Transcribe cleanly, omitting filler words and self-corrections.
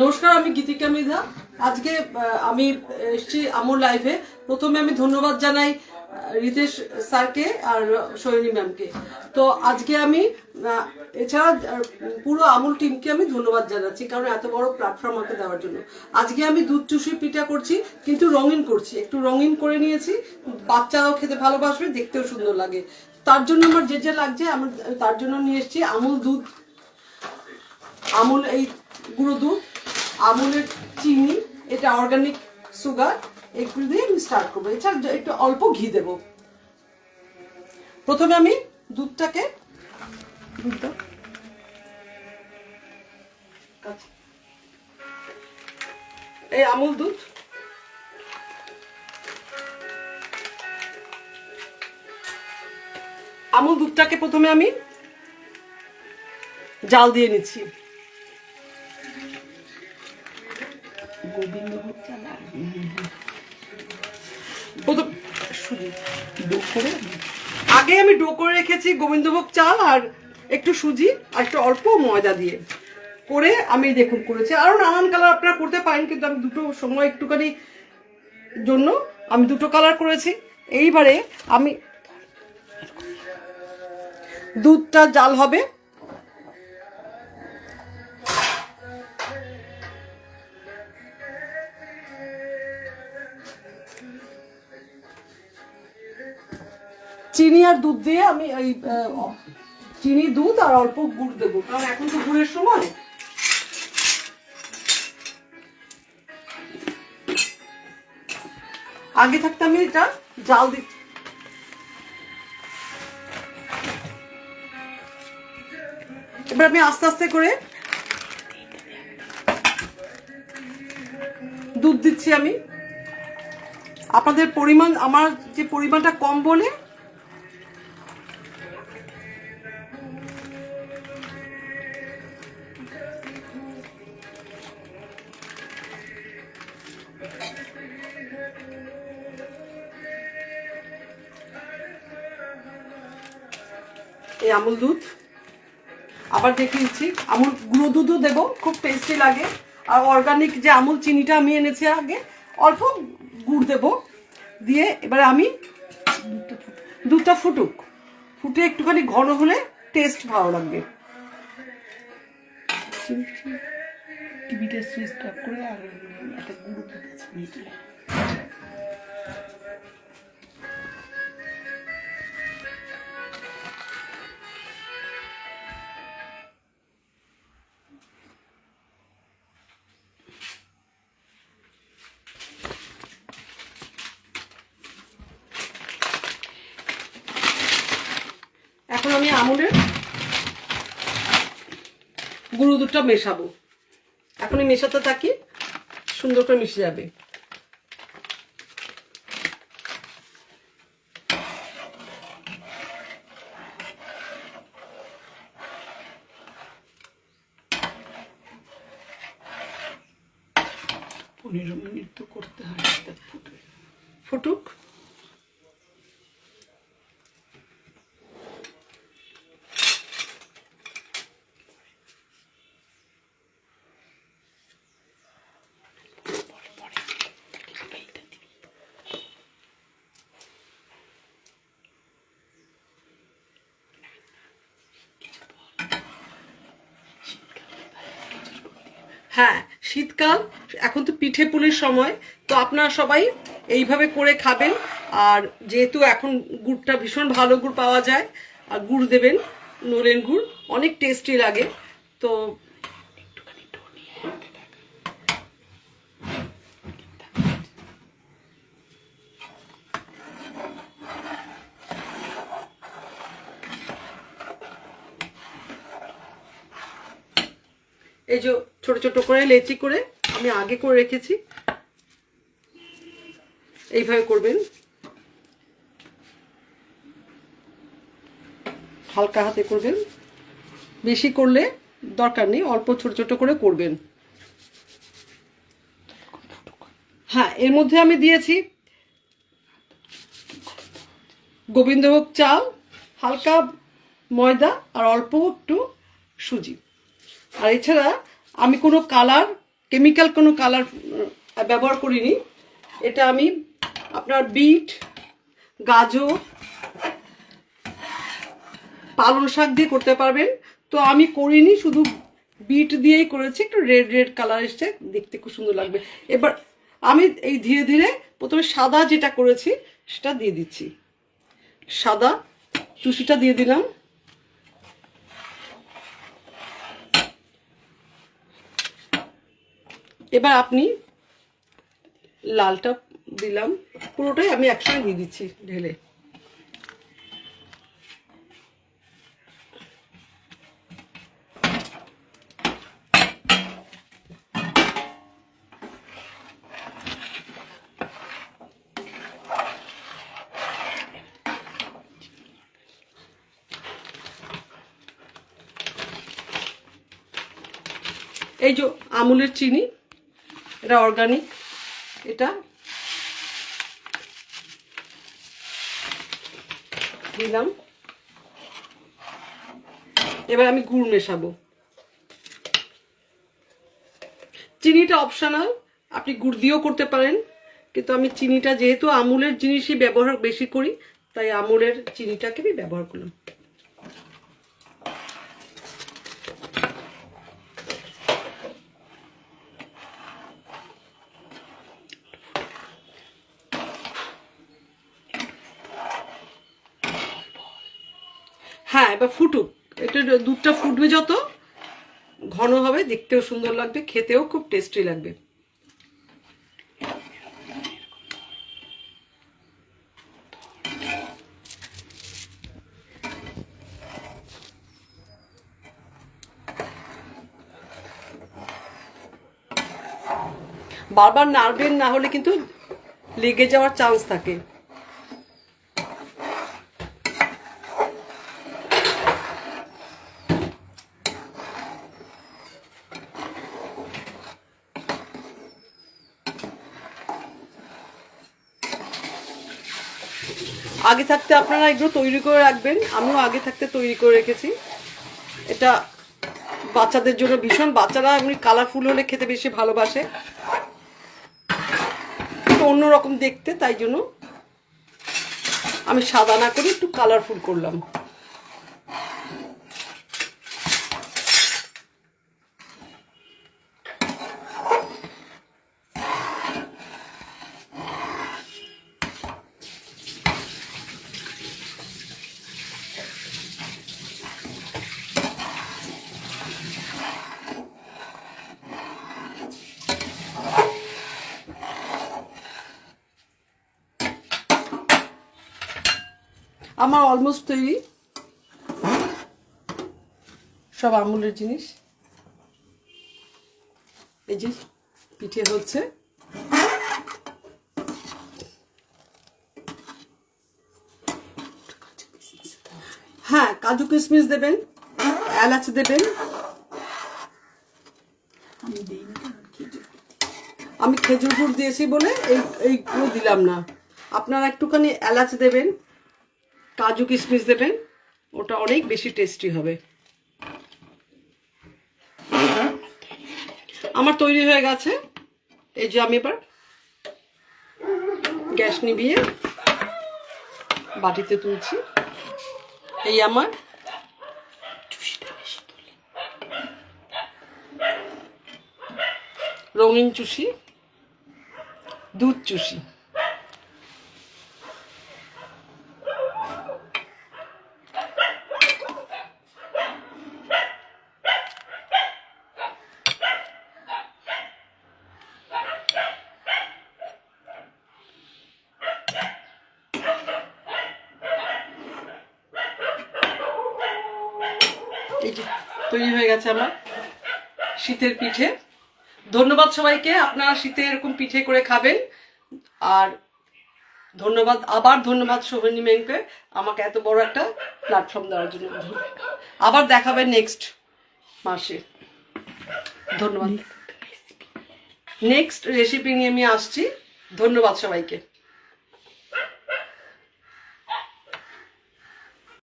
নমস্কার, আমি গীতিকা মৃধা। আজকে আমি এসেছি আমুল লাইভে। প্রথমে আমি ধন্যবাদ জানাই রিতেশ স্যারকে আর সোহিনী ম্যামকে। তো আজকে আমি এছাড়া পুরো আমুল টিমকে আমি ধন্যবাদ জানাচ্ছি, কারণ এত বড় প্ল্যাটফর্ম আমাকে দেওয়ার জন্য। আজকে আমি দুধ চুষি পিঠা করছি, কিন্তু রঙিন করছি, একটু রঙিন করে নিয়েছি। বাচ্চারাও খেতে ভালোবাসবে, দেখতেও সুন্দর লাগে। তার জন্য আমার যে যে লাগছে আমার তার জন্য নিয়ে এসেছি আমুল দুধ, আমুল এই গুঁড়ো দুধ, আমুলের চিনি, এটা অর্গানিক সুগার, এগুলো দিয়ে আমি স্টার্ট করবো। এছাড়া একটু অল্প ঘি দেব। প্রথমে আমি দুধটাকে এই আমুল দুধ দুধটাকে প্রথমে আমি জাল দিয়ে নিচ্ছি। আগে আমি ডো করে রেখেছি গোবিন্দভোগ চাল আর একটু সুজি আর একটু অল্প ময়দা দিয়ে করে আমি দেখুন করেছি। আরো নানান কালার আপনারা করতে পারেন, কিন্তু আমি দুটো সময় একটুখানি জন্য আমি দুটো কালার করেছি। এইবারে আমি দুধটা জাল হবে, চিনি আর দুধ দিয়ে আমি এই চিনি দুধ আর অল্প গুড় দেবো, কারণ এখন তো গুড়ের সময়। আগে থাকতে আমি এটা জাল দিচ্ছি। এবার আমি আস্তে আস্তে করে দুধ দিচ্ছি। আমি আপনাদের পরিমাণ, আমার যে পরিমাণটা কম বলে এই আমুল দুধ আবার দেখে দিচ্ছি। আমুল গুঁড়ো দুধও দেবো, খুব টেস্টি লাগে। আর অর্গানিক যে আমুল চিনিটা আমি এনেছি, আগে অল্প গুড় দেবো দিয়ে এবারে আমি দুধটা ফুটে একটুখানি ঘন হলে টেস্ট ভালো লাগবে। টিভিটা সুইচ অফ করে আর একটা গুঁড়ো দিতে। এখন আমি আমুলের গুঁড়ো দুধটা মেশাবো। এখনই মেশাতে থাকি, সুন্দর করে মিশে যাবে। পনেরো মিনিট তো করতে হয়, ফুটুক। হ্যাঁ, শীতকাল, এখন তো পিঠে পুলির সময়, তো আপনারা সবাই এইভাবে করে খাবেন। আর যেহেতু এখন গুড়টা ভীষণ ভালো গুড় পাওয়া যায়, আর গুড় দেবেন, নলেন গুড়, অনেক টেস্টি লাগে। তো এই যে ছোট ছোট করে লেচি করে আমি আগে করে রেখেছি, এইভাবে করবেন। হালকা হাতে করবেন, বেশি করলে দরকার নেই, অল্প ছোট ছোট করে করবেন। হ্যাঁ, এর মধ্যে আমি দিয়েছি গোবিন্দভোগ চাল, হালকা ময়দা আর অল্প একটু সুজি। আর এছাড়া আমি কোনো কালার কেমিক্যাল কোনো কালার ব্যবহার করিনি। এটা আমি আপনার বিট, গাজর, পালং শাক দিয়ে করতে পারবেন। তো আমি করিনি, শুধু বিট দিয়েই করেছি, একটু রেড রেড কালার এসছে, দেখতে খুব সুন্দর লাগবে। এবার আমি এই ধীরে ধীরে প্রথমে সাদা যেটা করেছি সেটা দিয়ে দিচ্ছি। সাদা চুষিটা দিয়ে দিলাম। এবার আপনি লালটা দিলাম, পুরোটাই আমি একসঙ্গে দিয়ে দিচ্ছি ঢেলে। এই যে আমুলের চিনি, এটা অর্গানিক, এটা দিলাম। এবার আমি গুড় মেশাবো। চিনিটা অপশনাল, আপনি গুড় দিয়েও করতে পারেন, কিন্তু আমি চিনিটা যেহেতু আমুলের জিনিসই ব্যবহার বেশি করি, তাই আমুলের চিনিটাকে আমি ব্যবহার করলাম। হ্যাঁ, এবার ফুটুক, এটা দুধটা ফুটবে, যত ঘন হবে দেখতেও সুন্দর লাগবে, খেতেও খুব টেস্টি লাগবে। বারবার নাড়বেন, না হলে কিন্তু লেগে যাওয়ার চান্স থাকে। আগে থাকতে আপনারা এগুলো তৈরি করে রাখবেন, আমিও আগে থাকতে তৈরি করে রেখেছি। এটা বাচ্চাদের জন্য ভীষণ, বাচ্চারা এমনি কালারফুল হলে খেতে বেশি ভালোবাসে, একটু অন্যরকম দেখতে, তাই জন্য আমি সাদা না করে একটু কালারফুল করলাম। আমার অলমোস্ট তৈরি সব আমুলের জিনিস। এই যে পিঠে হচ্ছে, হ্যাঁ কাজু কিশমিশ দেবেন, এলাচ দেবেন। আমি খেজুর গুড় দিয়েছি বলে এইগুলো দিলাম না। আপনারা একটুখানি এলাচ দেবেন, কাজু কিশমিশ দেবেন, ওটা অনেক বেশি টেস্টি হবে। আমার তৈরি হয়ে গেছে। এই যে আমি এবার গ্যাস নিভিয়ে বাটিতে তুলছি। এই আমার রঙিন চুষি, দুধ চুষি। এই যে তৈরি হয়ে গেছে আমার শীতের পিঠে। ধন্যবাদ সবাইকে, আপনারা শীতে এরকম পিঠে করে খাবেন। আর ধন্যবাদ, আবার ধন্যবাদ শোভনী ম্যামকে আমাকে এত বড় একটা প্ল্যাটফর্ম দেওয়ার জন্য। আবার দেখাবেন নেক্সট মাসে। ধন্যবাদ। নেক্সট রেসিপি নিয়ে আমি আসছি। ধন্যবাদ সবাইকে।